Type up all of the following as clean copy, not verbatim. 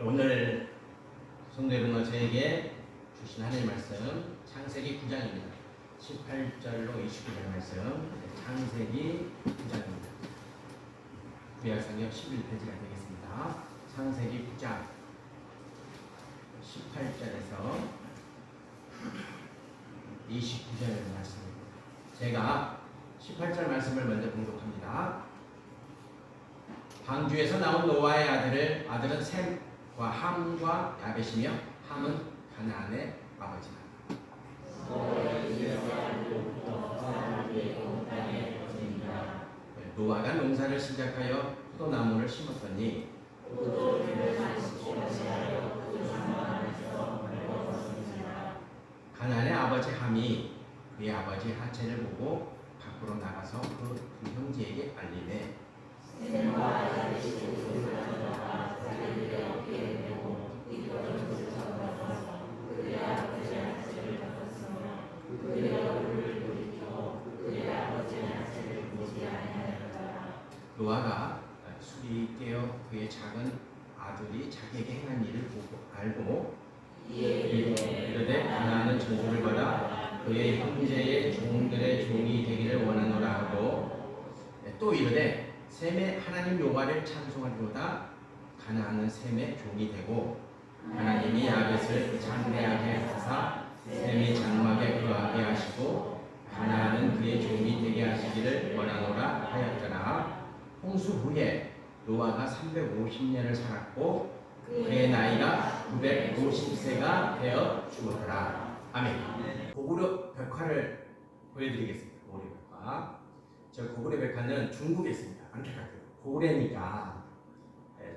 오늘 성도 여러분, 저에게 주신 하나님의 말씀 창세기 9장입니다. 18절로 29절 말씀, 창세기 9장입니다. 구약성경 11페이지가 되겠습니다. 창세기 9장 18절에서 29절 말씀입니다. 제가 18절 말씀을 먼저 봉독합니다. 방주에서 나온 노아의 아들은 셈과 함과 야벳이며 함은 가나안의 아버지다. 노아가 농사를 시작하여 포도나무를 심었더니 가나안의 아버지 함이 그의 아버지 하체를 보고 밖으로 나가서 그 형제에게 알리매 노아가 술이 깨어 그의 작은 아들이 자기에게 행한 일을 보고 알고 이르되 가나안은 저주를 받아 그의 형제의 종들의 종이 되기를 원하노라 하고 또 이르되 셈의 하나님 여호와를 찬송하리로다. 가나안은 셈의 종이 되고 하나님이 야벳을 장대하게 하사 셈의 장막에 거하게 하시고 가나안은 그의 종이 되게 하시기를 원하노라 하였더라. 홍수 후에 노아가 350년을 살았고 그의 나이가 950세가 되어 죽었더라. 아멘. 고구려 벽화를 보여드리겠습니다. 고구려 벽화. 저 고구려 벽화는 중국에 있습니다. 안타깝게도 고구려니까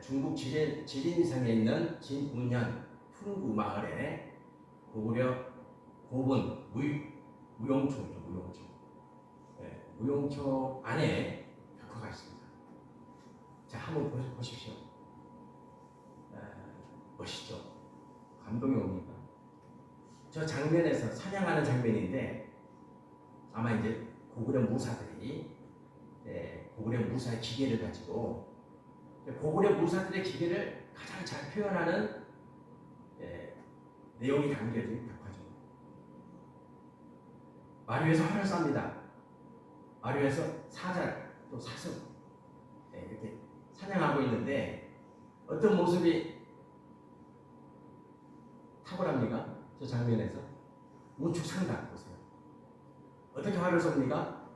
중국 지린성에 있는 진운현 풍구 마을에 고구려 고분 무용초죠. 무용초 안에 벽화가 있습니다. 자, 한번 보십시오. 멋있죠? 감동이 옵니다. 저 장면에서 사냥하는 장면인데 아마 이제 고구려 무사들이 고구려 무사의 기계를 가지고 고구려 무사들의 기계를 가장 잘 표현하는 내용이 담겨진 벽화죠. 말 위에서 활을 쏩니다. 말 위에서 사자 또 사슴 이렇게 사냥하고 있는데 어떤 모습이 탁월합니까? 저 장면에서 우측 상단 보세요. 어떻게 활을 쏩니까?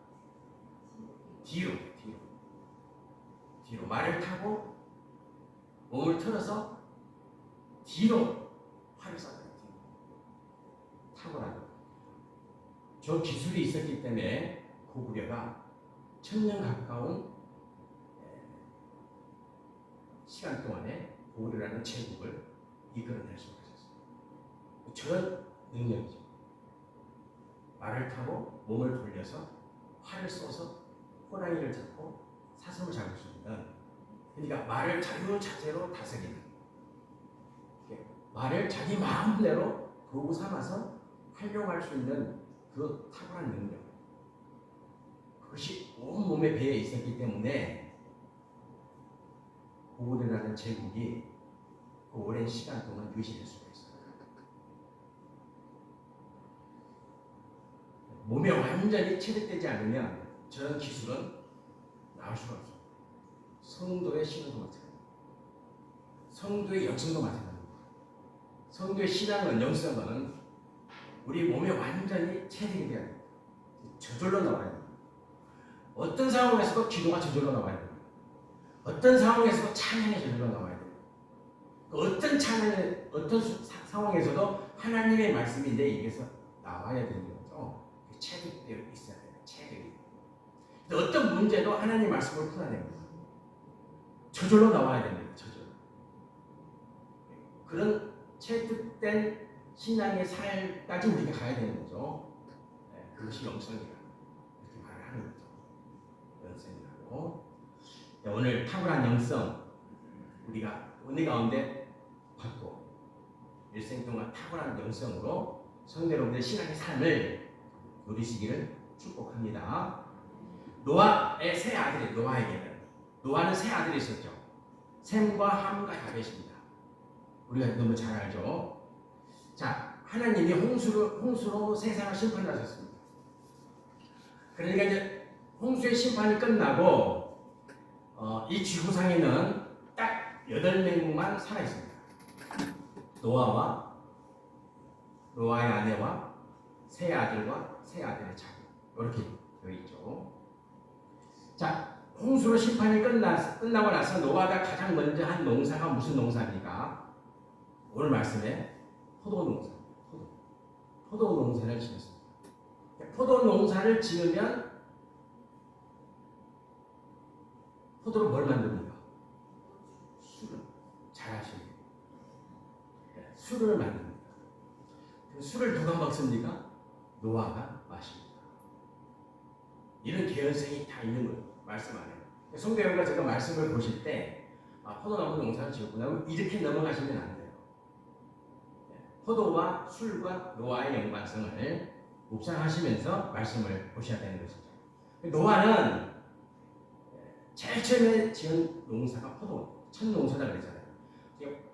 뒤로 말을 타고 몸을 틀어서 뒤로 활을 쏴요. 탁월한 저 기술이 있었기 때문에 고구려가 1000년 가까운 시간 동안에 고구려라는 제국을 이끌어낼 수가 있었어요. 저런 능력이죠. 말을 타고 몸을 돌려서 활을 쏘서 호랑이를 잡고 사슴을 잡을 수 있는, 그러니까 말을 자유자재로 다스리는, 말을 자기 마음대로 도구 삼아서 활용할 수 있는 그 탁월한 능력, 그것이 온몸에 배어 있었기 때문에 고구려라는 제국이 그 오랜 시간 동안 유지될 수가 있어요. 몸에 완전히 체득되지 않으면 저런 기술은 나올 수가 없어요. 성도의 신앙도 마찬가지입니다. 성도의 영성도 마찬가지입니다. 성도의 신앙은, 영성은 우리 몸에 완전히 체득이 돼야 됩니다. 저절로 나와야 됩니다. 어떤 상황에서도 기도가 저절로 나와야 됩니다. 어떤 상황에서도 찬양이 저절로 나와야 됩니다. 어떤 상황에서도 하나님의 말씀이 내 입에서 나와야 되는 거죠. 체득되어 있어야 돼요. 체득이. 어떤 문제도 하나님의 말씀을 풀어야 됩니다. 저절로 나와야 됩니다. 저절로. 그런 체득된 신앙의 살까지 우리가 가야 되는 거죠. 그것이 영성이라 이렇게 말을 하는 거죠. 영성이라고. 오늘 탁월한 영성 우리가 은혜 가운데 받고 일생 동안 탁월한 영성으로 성도 여러분들의 신앙의 삶을 누리시기를 축복합니다. 노아의 세 아들이, 노아는 세 아들이 있었죠. 셈과 함과 야벳입니다. 우리가 너무 잘 알죠. 자, 하나님이 홍수로 세상을 심판하셨습니다. 그러니까 이제 홍수의 심판이 끝나고 이 지구상에는 딱 8명만 살아 있습니다. 노아의 아내와 세 아들과 세 아들의 자녀, 이렇게 되어 있죠. 자, 홍수로 심판이 끝나고 나서 노아가 가장 먼저 한 농사가 무슨 농사입니까? 오늘 말씀에 포도 농사. 포도 농사를 지었습니다. 포도 농사를 지으면 포도로 뭘 만듭니까? 술을. 잘 아시네요. 술을 만듭니다. 술을 누가 먹습니까? 노아가 마십니다. 이런 계열성이 다 있는 거예요. 말씀 안에. 성도 여러분과 제가 말씀을 보실 때 포도나무 농사를 지었구나 이렇게 넘어가시면 안 돼요. 포도와 술과 노아의 연관성을 묵상하시면서 말씀을 보셔야 되는 것이죠. 노아는 제일 처음에 지은 농사가 포도, 첫 농사다 그랬잖아요.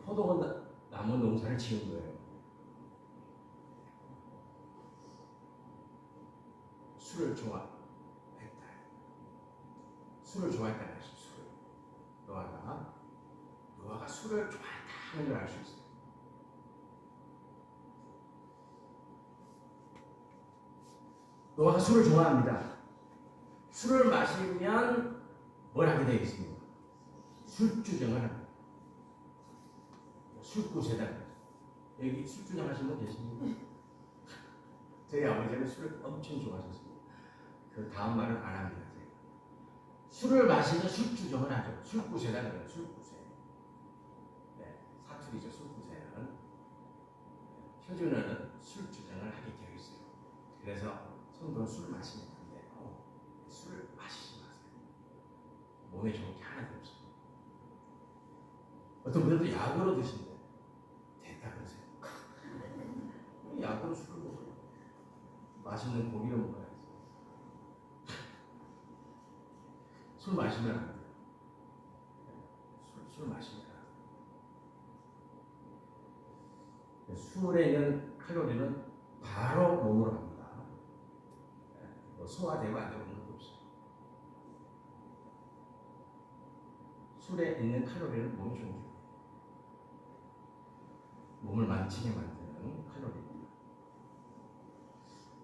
포도나무 농사를 지은 거예요. 술을 좋아했다. 술을 좋아했다는 것이 술. 노아가 술을 좋아했다는 걸 알 수 있어요. 노아가 술을 좋아합니다. 술을 마시면 뭘 하게 되겠습니까? 술주정을 합니다. 술굿에다. 여기 술주정 하신 분 계십니까? 저희 아버지는 술을 엄청 좋아하셨습니다. 그 다음 말은 안 합니다. 제가. 술을 마시면 술주정을 하죠. 술굿에다 그래요. 술굿에. 네, 사투리죠. 술굿에는. 표준어는 술주정을 하게 되어 있어요. 그래서 성도는 술을 마시면 안 돼요. 술을 마시지 마세요. 몸에 좋은 게 하나도 없어요. 어떤 분들도 약으로 드신대요. 됐다 그러세요. 약으로 술을 먹어요. 맛있는 고기를 먹어야지. 술 마시면 안 돼요. 술 마시면 안 돼요. 술에 있는 칼로리는 바로 몸으로 갑니다. 소화되고 안 되고 그런 것도 없어요. 술에 있는 칼로리는 몸이 좋은 거. 몸을 만지게 만드는 칼로리입니다.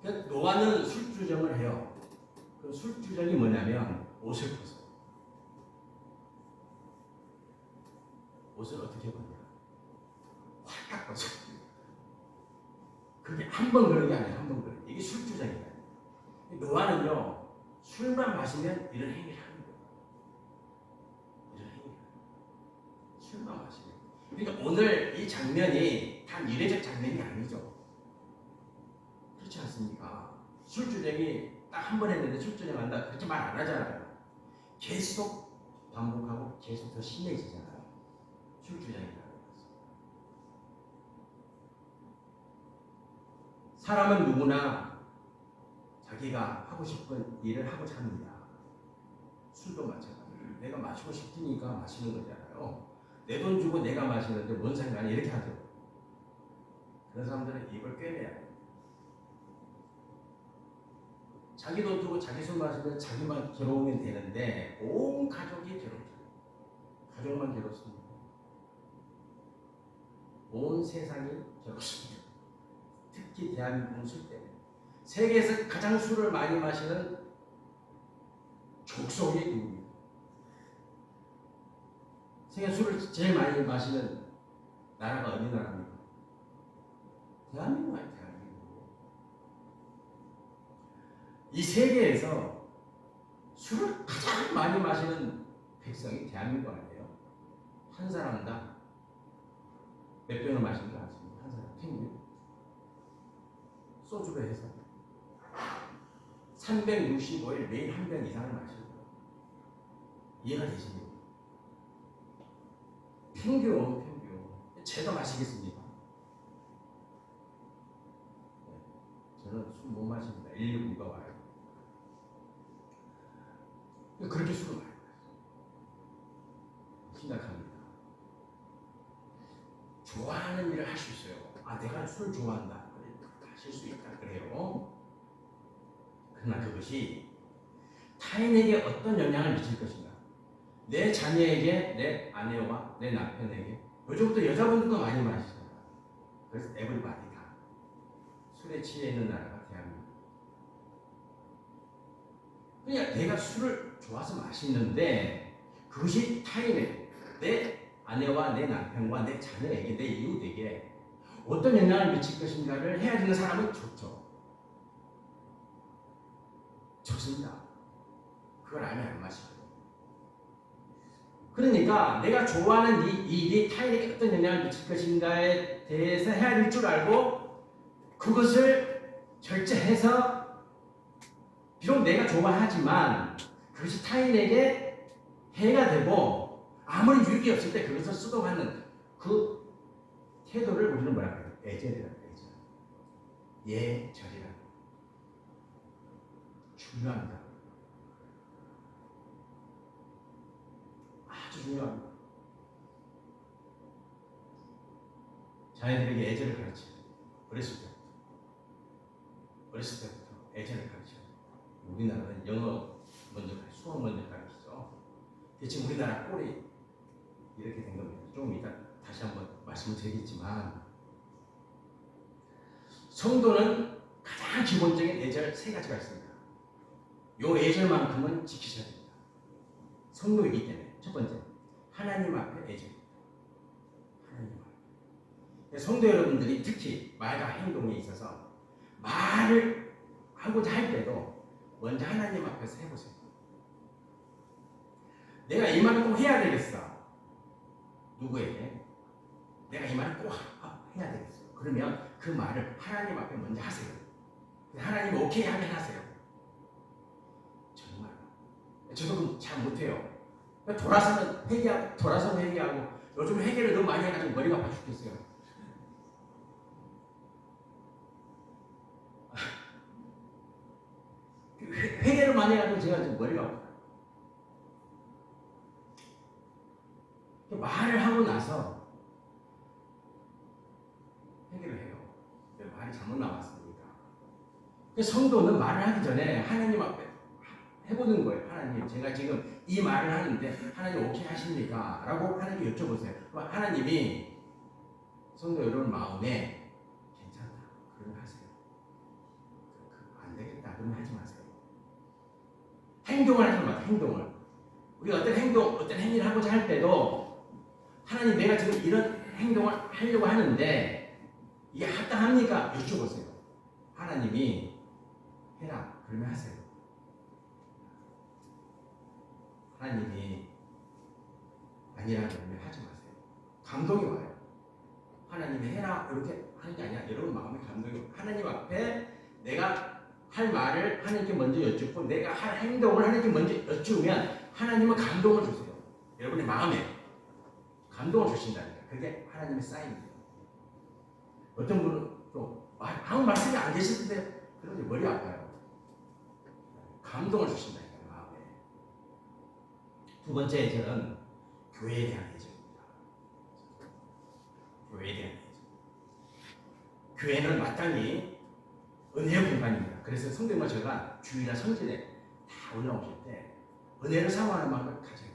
그러니까 노아는 술주정을 해요. 그 술주정이 뭐냐면 옷을 벗어요. 옷을 어떻게 벗냐? 확 벗어요. 그게 한 번 그런 게 아니에요. 한 번 그런 게. 이게 술주정이에요. 노아는요, 술만 마시면 이런 행위를 하는 거예요. 이런 행위를. 술만 마시면. 그러니까 오늘 이 장면이 단 이례적 장면이 아니죠. 그렇지 않습니까? 술주정이 딱 한 번 했는데 술주정 한다. 그렇게 말 안 하잖아요. 계속 반복하고 계속 더 심해지잖아요. 술주정이라는 것은. 사람은 누구나 자기가 하고 싶은 일을 하고자 합니다. 술도 마찬가지예요. 내가 마시고 싶으니까 마시는 거잖아요. 내 돈 주고 내가 마시는데 뭔 상관이 이렇게 하죠. 그런 사람들은 입을 꿰매야 돼요. 자기 돈 주고 자기 술 마시면 자기만 괴로우면 되는데 온 가족이 괴롭죠. 가족만 괴롭습니다. 온 세상이 괴롭습니다. 특히 대한민국은 술 때문에. 세계에서 가장 술을 많이 마시는 족속이 누굽니까? 세계 술을 제일 많이 마시는 나라가 어느 나라입니까? 대한민국 아니에요. 대한민국. 이 세계에서 술을 가장 많이 마시는 백성이 대한민국 아니에요? 한 사람당 몇 병을 마시는 거 아십니까? 한 사람 평균 소주로 해서 365일 매일 한 병 이상을 마시는 거예요. 이해가 되십니까? 평균. 제가 마시겠습니까? 저는 술 못 마십니다. 119가 와요. 그렇게 술을 많이 마셔요. 심각합니다. 좋아하는 일을 할 수 있어요. 아, 내가 술 좋아한다. 그래, 하실 수 있다. 그래요. 그러나 그것이 타인에게 어떤 영향을 미칠 것인가? 내 자녀에게, 내 아내와 내 남편에게. 요즘부터 여자분들도 많이 마시잖아요. 그래서 에브리바디 다 술에 취해 있는 나라가 대한민국. 그냥 내가 술을 좋아서 마시는데 그것이 타인에게, 내 아내와 내 남편과 내 자녀에게, 내 이웃에게 어떤 영향을 미칠 것인가를 해야 되는 사람은 좋죠. 좋습니다. 그걸 알면 안 마시고. 그러니까 내가 좋아하는 이 일이 타인에게 어떤 영향을 미칠 것인가에 대해서 해야 될 줄 알고 그것을 절제해서 비록 내가 좋아하지만 그것이 타인에게 해가 되고 아무리 유익이 없을 때 그것을 수동하는 그 태도를 우리는 뭐라고 해요? 애절이라고 해요. 예절이라고. 중요합니다. 아주 중요합니다. 자녀들에게 애절을 가르쳐요. 어렸을 때부터 애절을 가르쳐요. 우리나라는 영어 먼저 수학 먼저 가르치죠. 지금 우리나라 꼴이 이렇게 된 겁니다. 조금 이따 다시 한번 말씀을 드리겠지만 성도는 가장 기본적인 애절 세 가지가 있습니다. 요 애절만큼은 지키셔야 됩니다. 성도이기 때문에. 첫 번째, 하나님 앞에 애절입니다. 하나님 앞에. 성도 여러분들이 특히 말과 행동에 있어서 말을 하고자 할 때도 먼저 하나님 앞에서 해보세요. 내가 이 말을 꼭 해야 되겠어. 누구에게? 내가 이 말을 꼭 해야 되겠어. 그러면 그 말을 하나님 앞에 먼저 하세요. 하나님 오케이 하면 하세요. 정말. 저도 그럼 잘 못해요. 돌아서는 회개하고 요즘 회개를 너무 많이 해가지고 머리가 아파 죽겠어요. 회개를 많이 해가지고 제가 지금 머리가 아파요. 말을 하고 나서 회개를 해요. 말이 잘못 나왔습니다. 성도는 말을 하기 전에 하나님 앞에 해보는 거예요. 하나님, 제가 지금 이 말을 하는데 하나님 오케이 하십니까? 라고 하나님께 여쭤보세요. 그럼 하나님이 성도 여러분 마음에 괜찮다. 그러면 하세요. 안 되겠다. 그러면 하지 마세요. 행동을 하지 마세요. 행동을. 우리가 어떤 행동, 어떤 행위를 하고자 할 때도 하나님 내가 지금 이런 행동을 하려고 하는데 이게 합당합니까? 여쭤보세요. 하나님이 해라. 그러면 하세요. 하나님이 아니라 그러면 하지 마세요. 감동이 와요. 하나님이 해라 이렇게 하는 게 아니라 여러분 마음에 감동이 와요. 하나님 앞에 내가 할 말을 하나님께 먼저 여쭙고 내가 할 행동을 하나님께 먼저 여쭈면 하나님은 감동을 주세요. 여러분의 마음에 감동을 주신다니까. 그게 하나님의 사인이에요. 어떤 분은 또 아무 말씀이 안 계실 때 그런데 머리 아파요. 감동을 주신다니까. 마음에. 두 번째 애절은 교회에 대한 애절입니다. 교회에 대한 애절. 교회는 마땅히 은혜의 공간입니다. 그래서 성경과 제가 주일이나 성전에 다 올라오실 때 은혜를 사모하는 마음을 가져야 돼요.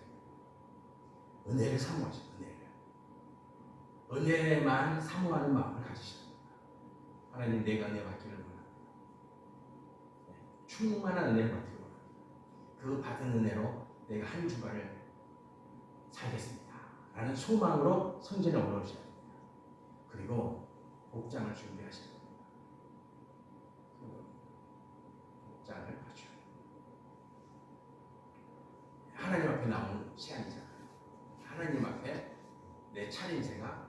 은혜를 사모하셔요. 은혜만 사모하는 마음을 가지셔야 됩니다. 하나님 내가 은혜 받기를 원합니다. 충만한 은혜를 받기를 원합니다. 그 받은 은혜로 내가 한 주간을 살겠습니다. 라는 소망으로 성전에 올라오셔야 됩니다. 그리고 복장을 준비하셔야 됩니다. 복장을 갖춰야 됩니다. 하나님 앞에 나오는 시간이잖아요. 하나님 앞에 내 차림새가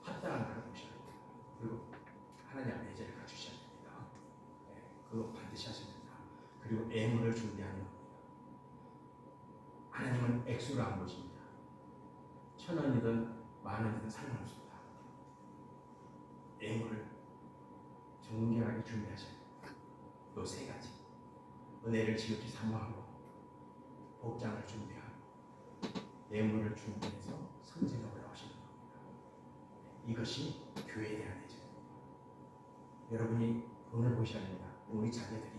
합당한 나를 보셔야 됩니다. 그리고 하나님 앞에 예절을 갖추셔야 됩니다. 그거 반드시 하셔야 됩니다. 그리고 애물을 준비하는 겁니다. 하나님은 액수를 안 보십니다. 1,000원이든 10,000원이든 상관없습니다. 애물을 정결하게 준비하셔야 됩니다. 요 세 가지. 은혜를 지극히 사모하고 복장을 준비하고 예물을 준비해서 성전에 올라오시는 겁니다. 이것이 교회에 대한 애정입니다. 여러분이 본을 보셔야 됩니다. 우리 자녀들이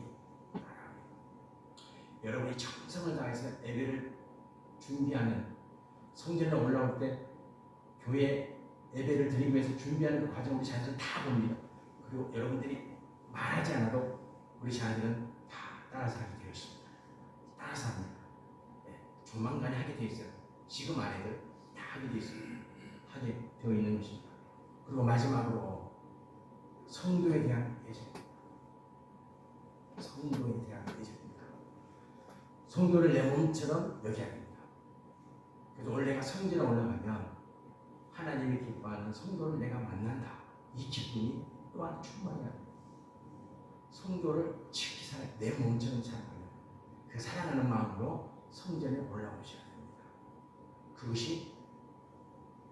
알아요. 여러분이 정성을 다해서 예배를 준비하는, 성전에 올라올 때 교회 예배를 드리기 위해서 준비하는 그 과정을 우리 자녀들은 다 봅니다. 그리고 여러분들이 말하지 않아도 우리 자녀들은 다 따라서 하게 되어 있습니다. 따라서 합니다. 네, 조만간에 하게 되어 있어요. 지금 안 해도 다 하게 되어 있습니다. 하게 되어 있는 것입니다. 그리고 마지막으로 성도에 대한 애정입니다. 성도에 대한 애정입니다. 성도를 내 몸처럼 여겨야 됩니다. 그래서 원래 내가 성전에 올라가면 하나님이 기뻐하는 성도를 내가 만난다. 이 기쁨이 또한 충만해야 합니다. 성도를 지키 사랑, 내 몸처럼 사랑하는 그 사랑하는 마음으로 성전에 올라오셔야 됩니다. 그것이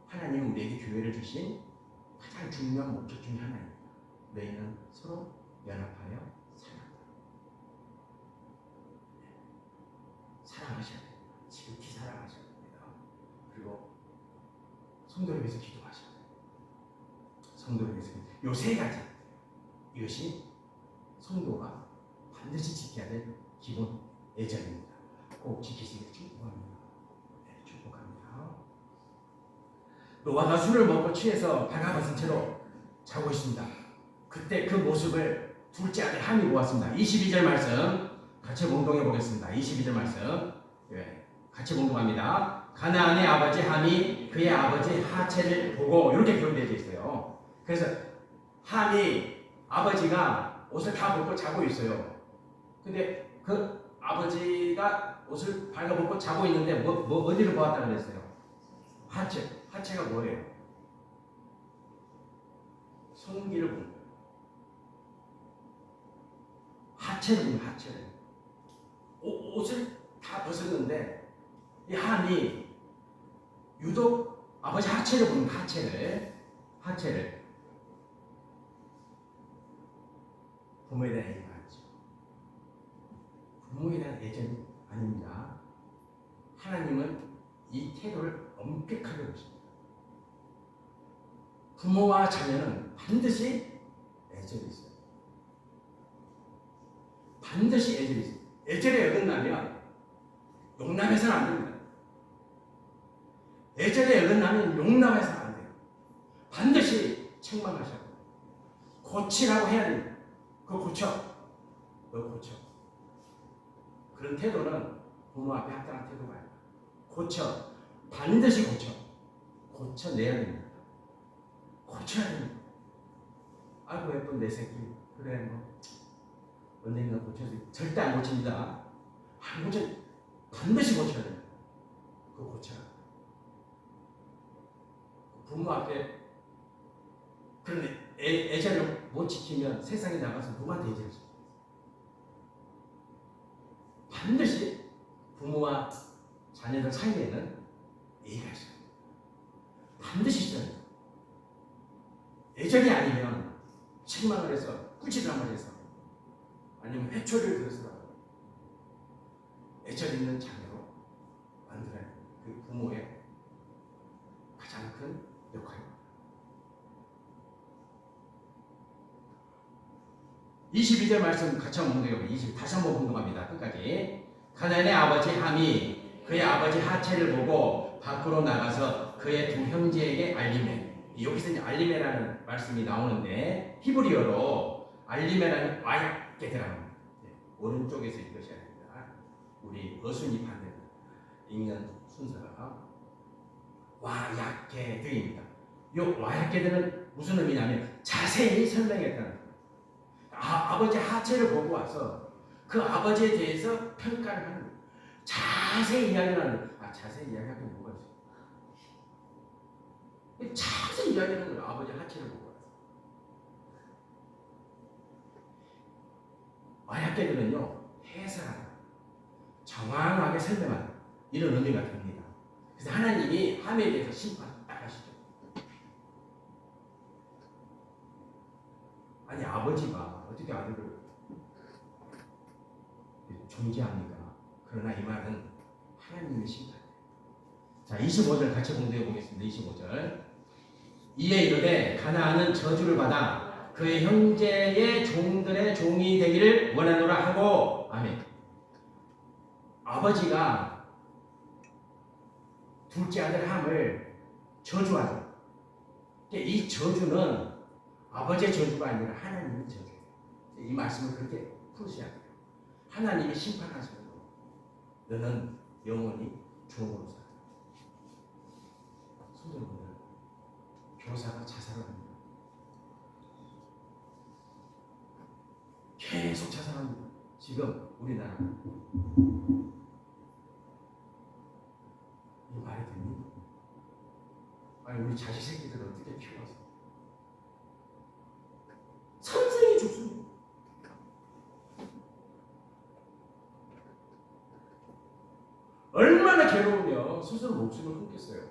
하나님이 우리에게 교회를 주신 가장 중요한 목적 중에 하나입니다. 너희는 서로 연합하여 사랑한다. 사랑하셔야 됩니다. 지극히 사랑하셔야 됩니다. 그리고 성도를 위해서 기도하셔야 됩니다. 성도를 위해서 요 세 가지, 이것이 성도가 반드시 지켜야 될 기본 예절입니다. 꼭 지키시길 축복합니다. 네, 축복합니다. 노아가 술을 먹고 취해서 발가벗은 채로 자고 있습니다. 그때 그 모습을 둘째 아들 함이 보았습니다. 22절 말씀 같이 봉독해 보겠습니다. 22절 말씀, 네, 같이 봉독합니다. 가나안의 아버지 함이 그의 아버지 하체를 보고, 이렇게 기록되어 있어요. 그래서 함이, 아버지가 옷을 다 벗고 자고 있어요. 근데 그 아버지가 옷을 발가벗고 자고 있는데 어디를 보았다고 그랬어요? 하체가 뭐예요? 성기를 보는 거예요. 하체를 보는 거예요. 하체를. 옷을 다 벗었는데 이 함이 유독 아버지 하체를 보는 거예요. 하체를. 부모에 대한 애정이 아니죠. 부모에 대한 애정이 아닙니다. 하나님은 이 태도를 엄격하게 보십니다. 부모와 자녀는 반드시 애정이 있어요. 반드시 애정이 있어요. 애절에 어긋나면 용납해서는 안 됩니다. 애절에 어긋나면 용납해서는 안 돼요. 반드시 책망하셔야 돼요. 고치라고 해야 됩니다. 그거 고쳐. 그런 태도는 부모 앞에 합당한 태도가 아니에요. 고쳐. 반드시 고쳐내야 됩니다. 고쳐야 됩니다. 아이고 예쁜 내 새끼, 그래 뭐 언젠가 고쳐야지. 절대 안 고칩니다. 안 고쳐. 반드시 고쳐야 됩니다. 그거 고쳐라. 부모 앞에 그런 애절을 못 지키면 세상에 나가서 누구한테 애절을 지켜요? 반드시 부모와 자녀들 사이에는 예의가 있어요. 반드시 있어야 돼요. 애절이 아니면 책망을 해서 꾸짖음을 해서 아니면 회초리를 들어서 애절 있는 자녀로 만들어야 돼요. 그 부모의 가장 큰 역할입니다. 22절 말씀 같이 한번 봉독해보세요. 다시 한번 봉독합니다. 끝까지. 가나안의 아버지 함이 그의 아버지 하체를 보고 밖으로 나가서 그의 두 형제에게 알리매. 여기서 이제 알리매라는 말씀이 나오는데 히브리어로 알리매라는 와약게드라는 오른쪽에서 읽으셔야 됩니다. 우리 어순이 반대로 읽는 순서가 와약게드입니다. 이 와약게드는 무슨 의미냐면 자세히 설명했다는 거예요. 아버지 하체를 보고 와서 그 아버지에 대해서 평가를 하는 거예요. 자세히 이야기를 하는 거예요. 자세히 이야기할 게 뭐가 있어요? 자세히 이야기하는 거예요. 아버지 하체를 보고 와서. 와약게드는요, 해설하다, 정확하게 설명하다, 이런 의미가 됩니다. 그래서 하나님이 함에 대해서 심판하시죠. 아니 아버지가 어떻게 아들을 존재합니까? 그러나 이 말은 하나님의 심판이에요. 자, 25절 같이 공부해 보겠습니다. 25절 이에 이르되 가나안은 저주를 받아 그의 형제의 종들의 종이 되기를 원하노라 하고. 아멘. 아버지가 둘째 아들 함을 저주하죠. 이 저주는 아버지의 저주가 아니라 하나님의 저주예요. 이 말씀을 그렇게 풀으셔야 돼요. 하나님이 심판하시는 거. 너는 영원히 종으로 살아. 성도님들, 교사가 자살합니다. 계속 자살합니다. 지금 우리나라. 이 말이 됩니까? 아니 우리 자식 새끼들 어떻게 키워서 선생이 죽습니다. 얼마나 괴로우면 스스로 목숨을 끊겠어요.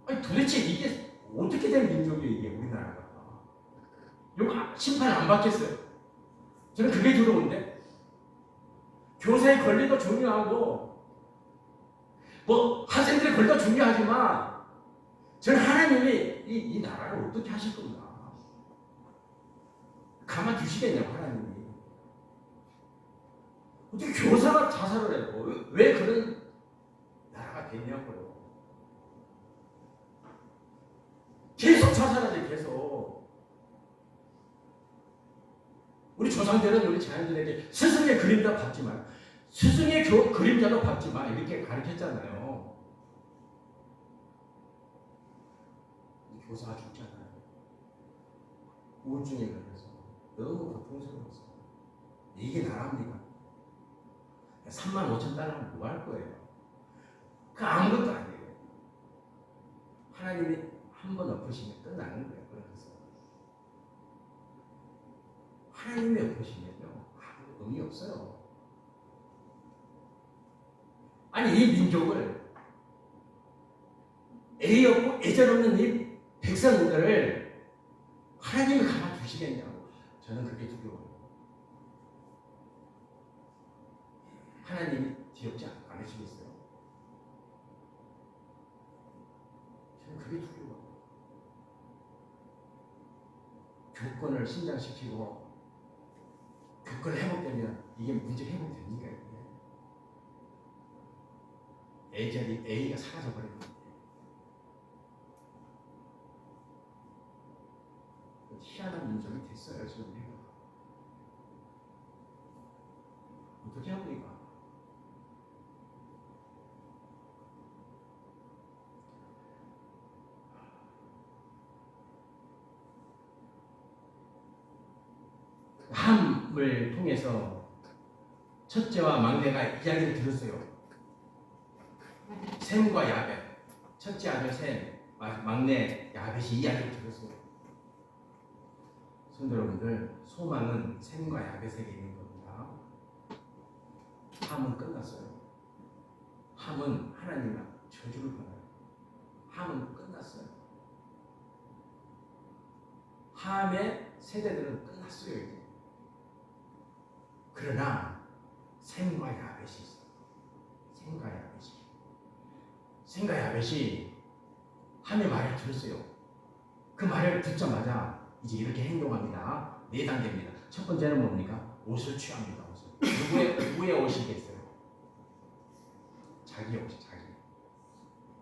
아니 도대체 이게 어떻게 된 민족이에요, 이게 우리나라가. 이거 심판 안 받겠어요. 저는 그게 두려운데. 교사의 권리도 중요하고 뭐 학생들의 권리도 중요하지만 저는 하나님이 이 나라를 어떻게 하실 건가. 가만 두시겠냐고 하나님이. 어떻게 교사가 자살을 해요? 왜 그런 나라가 됐냐고요. 계속 자살하지, 계속. 우리 조상들은 우리 자녀들에게 스승의 그림자 받지 마. 스승의 그림자도 받지 마. 이렇게 가르쳤잖아요. 교사가 죽잖아요. 우울증에 걸려서 너무 고통스러웠어. 이게 나라입니까? 35,000달러면 뭐 할 거예요? 그 아무것도 아니에요. 하나님이 한 번 엎으시면 끝나는 거예요. 그래서 하나님이 엎으시면요 아무 의미 없어요. 아니 이 민족을 애이 없고 애절 없는 이 백성들을 하나님이 가만 두시겠냐고. 저는 그게 두려워요. 하나님이 두렵지 않으시겠어요? 저는 그게 두려워요. 교권을 신장시키고 교권 회복되면 이게 문제 회복됩니까? 애절이 A가 사라져버립니다. 희한한 민족이 됐어요 지금 우리가. 어떻게 합니까? 함을 통해서 첫째와 막내가 이야기를 들었어요. 셈과 야벳, 첫째 아들 셈, 막내 야벳이 이야기를 들었어요. 성도 여러분들, 소망은 셈과 야벳에게 있는 겁니다. 함은 끝났어요. 함은 하나님과 저주를 받아요. 함은 끝났어요. 함의 세대들은 끝났어요 이제. 그러나 셈과 야벳이 있어요. 셈과 야벳이. 셈과 야벳이 함의 말을 들었어요. 그 말을 듣자마자 이제 이렇게 행동합니다. 4단계입니다. 첫 번째는 뭡니까? 옷을 취합니다. 옷을. 누구의 옷이겠어요? 자기 옷이 자기.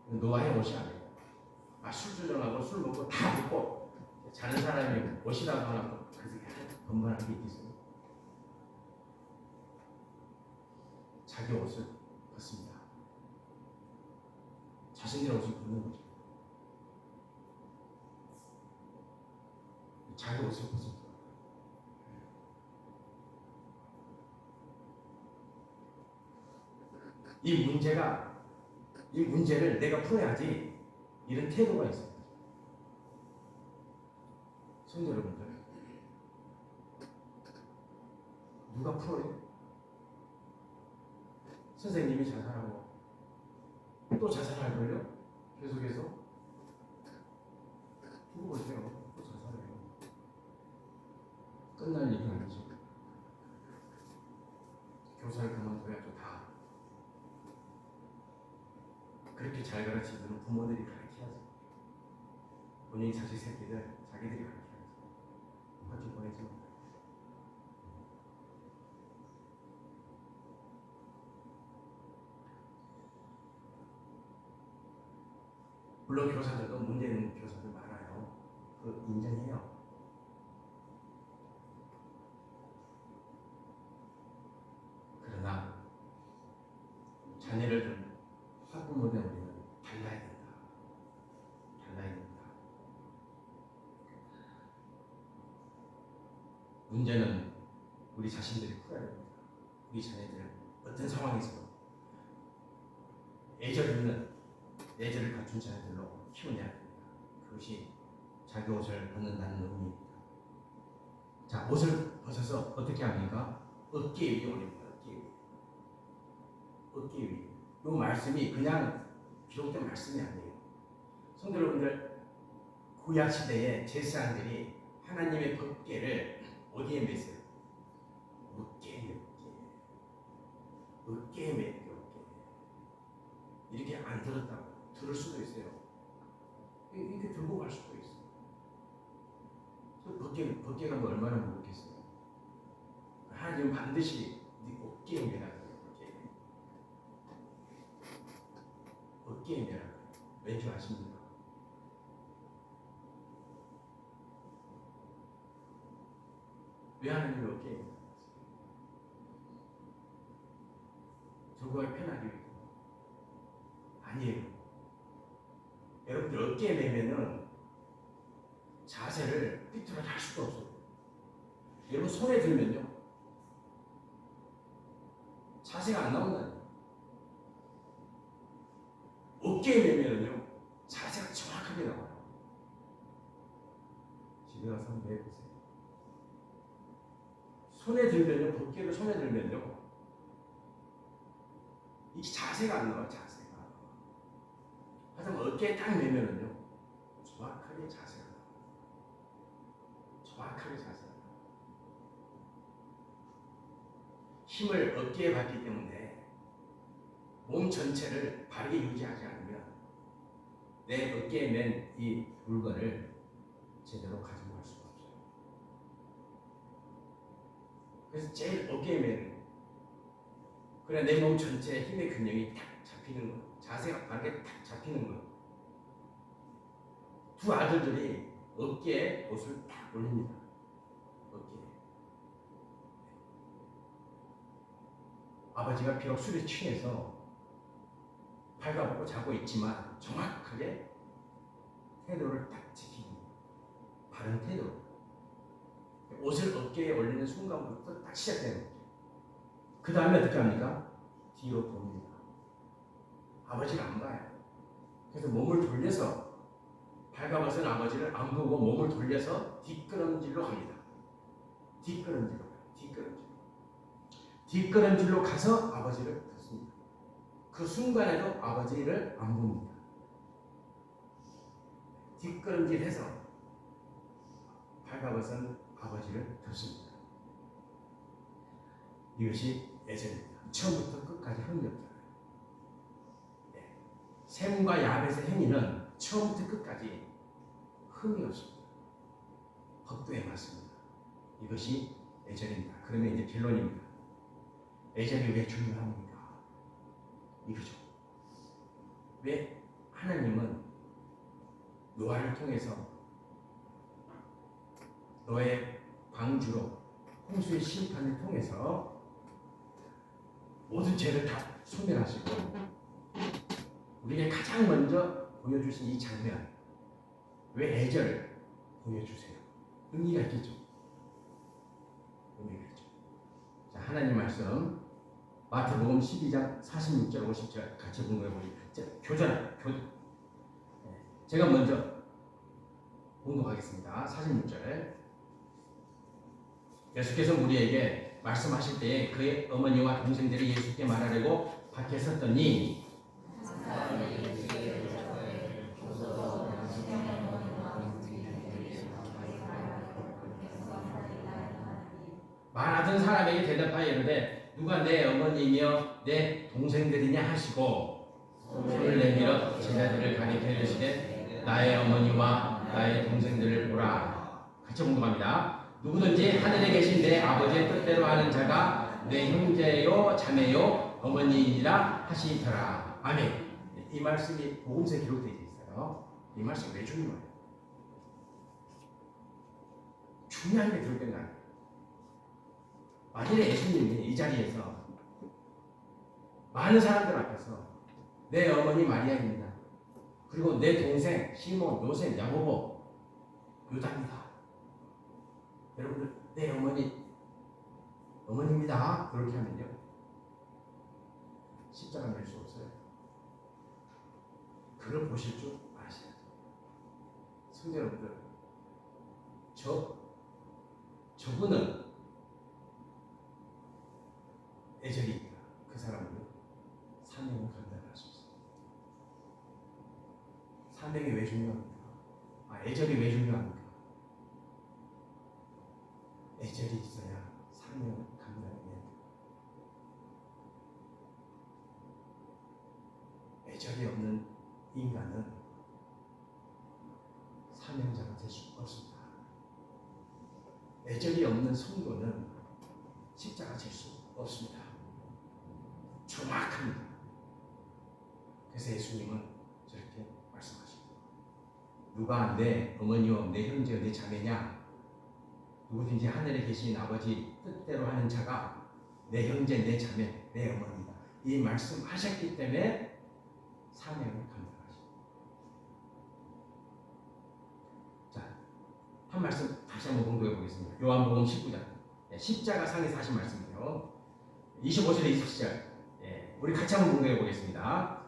노아의 옷이 아니에요. 술주정하고 술 먹고 다 먹고 자는 사람이 옷이라고 하고 그래서 건강한 게 있어요. 자기 옷을 벗습니다. 자신들의 옷을 벗는 거죠. 자기 옷을 벗습니다. 이 문제를 내가 풀어야지 이런 태도가 있습니다. 성도 여러분들, 누가 풀어요? 선생님이 자살하고 또 자살할걸요? 계속해서 두고 보세요. 또 자살해요. 끝날 일이 아니죠. 교사를 그만둬야죠. 다 그렇게 잘 가르치는 부모들이 가르쳐야죠. 본인 자식 새끼들 자기들이 가르쳐야죠. 같이 보내지 마. 물론 교사들도 문제 있는 교사들 많아요. 그 인정해요. 그러나 자녀를 좀 학부모된 우리는 달라야 된다. 달라야 된다. 문제는 우리 자신들이 풀어야 됩니다. 우리 자녀들은 어떤 상황에서 애절을 갖춘 자녀들로 키워내야 됩니다. 그것이 자기 옷을 벗는다는 의미입니다. 자, 옷을 벗어서 어떻게 합니까? 어깨 위에 올립니다. 어깨 위에. 이 말씀이 그냥 기록된 말씀이 아니에요. 성도 여러분들, 구약 시대에 제사장들이 하나님의 법궤를 어디에 맸어요? 어깨에 맸어요. 이렇게 안 들었다고 들을 수도 있어요. 이렇게 들고 갈 수도 있어요. 법궤가 뭐 얼마나 무겁겠어요. 하나님은 반드시 네 어깨에 매라 그래요. 어깨에 매라. 왠지 아십니까? 왜 하나님이 어깨에 매라? 저거가 편하게 위해. 아니에요. 여러분들 어깨에 매면은 자세를 삐뚤어져 할 수가 없어요. 여러분 손에 들면요 자세가 안 나온다니까. 어깨에 매면은요 자세가 정확하게 나와요. 집에 가서 한번 해보세요. 손에 들면요, 법궤를 손에 들면요 이 자세가 안 나와요. 자세가. 하지만 어깨에 딱 매면은요 정확하게 자세가 나와요. 정확하게 자세가 나와요. 힘을 어깨에 받기 때문에 몸 전체를 바르게 유지하지 않으면 내 어깨에 맨 이 물건을 제대로 가지고 갈 수가 없어요. 그래서 제일 어깨에 매는, 그래 내 몸 전체에 힘의 균형이 딱 잡히는 거, 자세가 바르게 딱 잡히는 거. 두 아들들이 어깨에 옷을 딱 올립니다. 어깨에. 아버지가 비록 술에 취해서 발가벗고 자고 있지만 정확하게 태도를 딱 지키고 바른 태도. 옷을 어깨에 올리는 순간부터 딱 시작되는 거죠. 그 다음에 어떻게 합니까? 뒤로 돕니다. 아버지를 안 봐요. 그래서 몸을 돌려서 발가벗은 아버지를 안 보고 몸을 돌려서 뒷걸음질로 갑니다. 뒷걸음질로 가서 아버지를 듣습니다. 그 순간에도 아버지를 안 봅니다. 뒷걸음질해서 발가벗은 아버지를 듣습니다. 이것이 애절입니다. 처음부터 끝까지 흠이 없잖아요. 네. 셈과 야벳의 행위는 처음부터 끝까지 흠이 없습니다. 법도에 맞습니다. 이것이 애절입니다. 그러면 이제 결론입니다. 애절이 왜 중요합니까? 이거죠. 왜 하나님은 노아를 통해서 너의 방주로 홍수의 심판을 통해서 모든 죄를 다 소멸하시고 우리에게 가장 먼저 보여주신 이 장면, 왜 애절을 보여주세요? 의미가 있겠죠. 의미가 있죠. 자, 하나님 말씀 마태복음 12장 46절 50절 같이 공부해보니 교전. 제가 먼저 공독하겠습니다. 46절. 예수께서 우리에게 말씀하실 때에 그의 어머니와 동생들이 예수께 말하려고 밖에 섰더니 말하던 사람에게 대답하여 이르되 누가 내 어머니며 내 동생들이냐 하시고 손을 내밀어 제자들을 가리켜 이르시되 나의 어머니와 나의 동생들을 보라. 같이 공동합니다. 누구든지 하늘에 계신 내 아버지의 뜻대로 하는 자가 내 형제요 자매요 어머니이니라 하시더라. 아멘. 이 말씀이 복음서에 기록되어 있어요. 이 말씀 왜 중요해요? 중요한 게 기록된 거 아니에요. 만일에 예수님이 이 자리에서 많은 사람들 앞에서 내 어머니 마리아입니다. 그리고 내 동생 시몬, 요셉, 야고보, 유다입니다. 여러분들 내 어머니입니다. 그렇게 하면요 십자가 낼 수 없어요. 그걸 보실 줄 아셔야죠. 성도 여러분들, 저분은 애절이니까 그 사람은 사명을 감당할 수 있어요. 사명이 왜 중요합니까? 애절이 왜 중요합니까? 애절이 있어야 사명을 감당해요. 애절이 없는 인간은 사명자가 될 수 없습니다. 애절이 없는 성도는 십자가 질 수 없습니다. 정확합니다. 그래서 예수님은 저렇게 말씀하십니다. 누가 내 어머니요 내 형제요 내 자매냐? 누구든지 하늘에 계신 아버지 뜻대로 하는 자가 내 형제 내 자매 내 어머니다. 이 말씀하셨기 때문에 사명을 감당하십니다. 자, 한 말씀 다시 한번 공부해 보겠습니다. 요한복음 19장 십자가 상에서 하신 말씀이에요. 25절에 27절 우리 같이 한번 공부해 보겠습니다.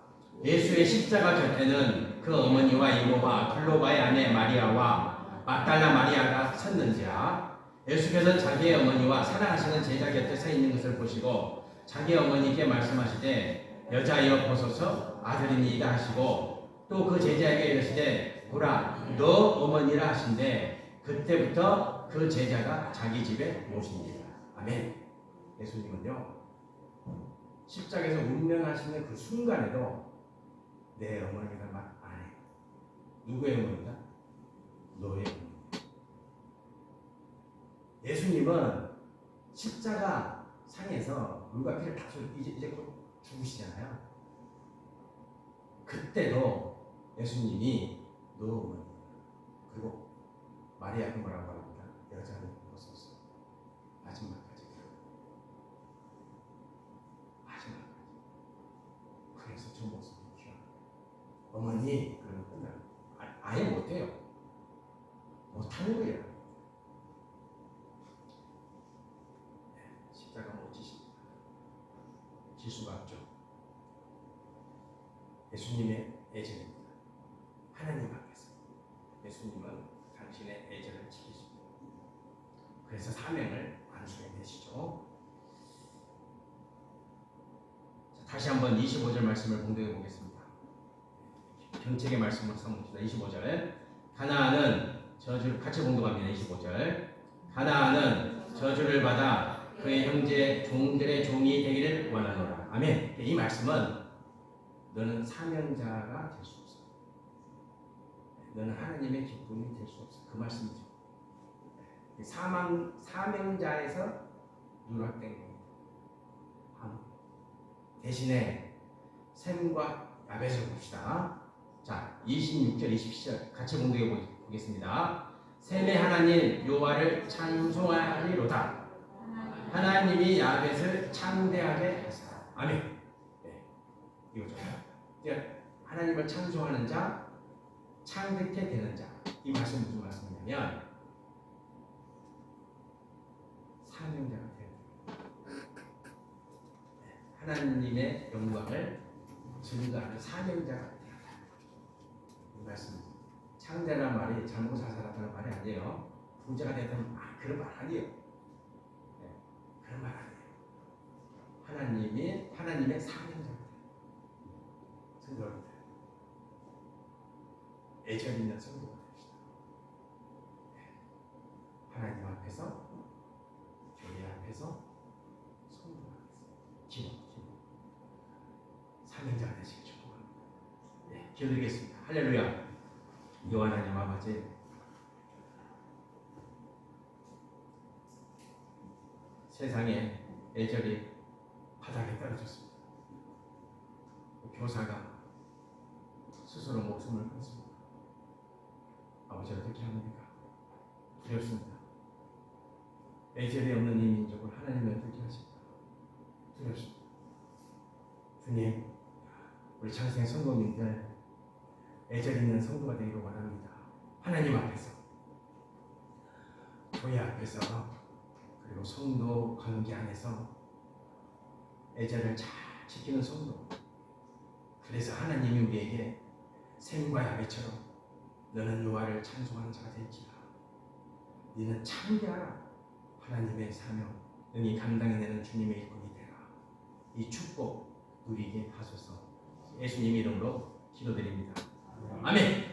예수의 십자가 곁에는 그 어머니와 이모와 글로바의 아내 마리아와 막달라 마리아가 섰는지라. 예수께서는 자기의 어머니와 사랑하시는 제자 곁에 서 있는 것을 보시고 자기 어머니께 말씀하시되 여자여 보소서 아들이니이다 하시고 또 그 제자에게 이르시되 보라 너 어머니라 하신대 그때부터 그 제자가 자기 집에 모십니다. 아멘. 예수님은요 십자가에서 운명하시는 그 순간에도 내 어머니가 말 안 해요. 누구의 어머니다? 너의 어머니. 예수님은 십자가 상에서 물과 피를 다 쏟고 이제 곧 죽으시잖아요. 그때도 예수님이 너 어머니 그리고 마리아가 뭐라고 합니다. 여자를 벗었어. 마지막까지. 그래서 저 모습이 귀여워. 어머니 그러면 끝나요. 아예 못해요. 못하는 거예요. 십자가 못 지십니다. 질 수가 없죠. 예수님의 애절입니다. 하나님 앞에서 예수님은 당신의 애절을 지키십니다. 그래서 사명을 완수해내시죠. 다시 한번 25절 말씀을 공독해 보겠습니다. 경책의 말씀을 삼습니다. 25절 가나안은 저주를 같이 공독합니다. 25절 가나안은 저주를 받아 그의 형제 종들의 종이 되기를 원하노라. 아멘. 이 말씀은 너는 사명자가 될 수 없어. 너는 하나님의 기쁨이 될 수 없어. 그 말씀이죠. 사명자에서 누락된 겁니다. 대신에 셈과 야벳을 봅시다. 자, 26절, 27절 같이 공독해 보겠습니다. 셈의 하나님 여호와를 찬송하리로다. 하나님이 야벳을 창대하게 하사. 아멘. 네, 이거죠. 하나님을 찬송하는 자, 창대케 되는 자. 이 말씀 무슨 말씀이냐면 사명자가 되는 하나님의 영광을 증거하는 사명자가 되었다. 이 말씀. 창대란 말이 잘못 사살하다는 말이 아니에요. 부자가 됐다면 그런 말 아니에요. 네, 그런 말 아니에요. 하나님의 사명자가 돼요. 성도가 돼요. 애절 있는 성도가 됩시다. 네. 하나님 앞에서, 교회 앞에서, 성도 앞에서 기도. 사명자가 되시길 축복합니다. 기도드리겠습니다. 할렐루야. 여호와 하나님 아버지, 세상에 애절이 바닥에 떨어졌습니다. 교사가 스스로 목숨을 끊습니다. 아버지 어떻게 합니까? 두렵습니다. 애절이 없는 이 민족을 하나님이 어떻게 하실까? 두렵습니다. 주님, 우리 창생 성도님들 애절 있는 성도가 되기를 원합니다. 하나님 앞에서, 교회 앞에서, 그리고 성도 관계 안에서 애절을 잘 지키는 성도. 그래서 하나님이 우리에게 샘과 야베처럼 너는 여호와를 찬송하는 자가 될지라. 너는 창대하라. 하나님의 사명, 능히 감당해내는 주님의 일꾼이 되라. 이 축복 누리게 하소서. 예수님 이름으로 기도드립니다. 아멘.